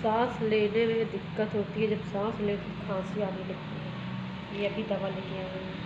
सांस लेने में दिक्कत होती है, जब सांस ले तो खांसी आने लगती है। ये अभी दवा लेके आई हूँ।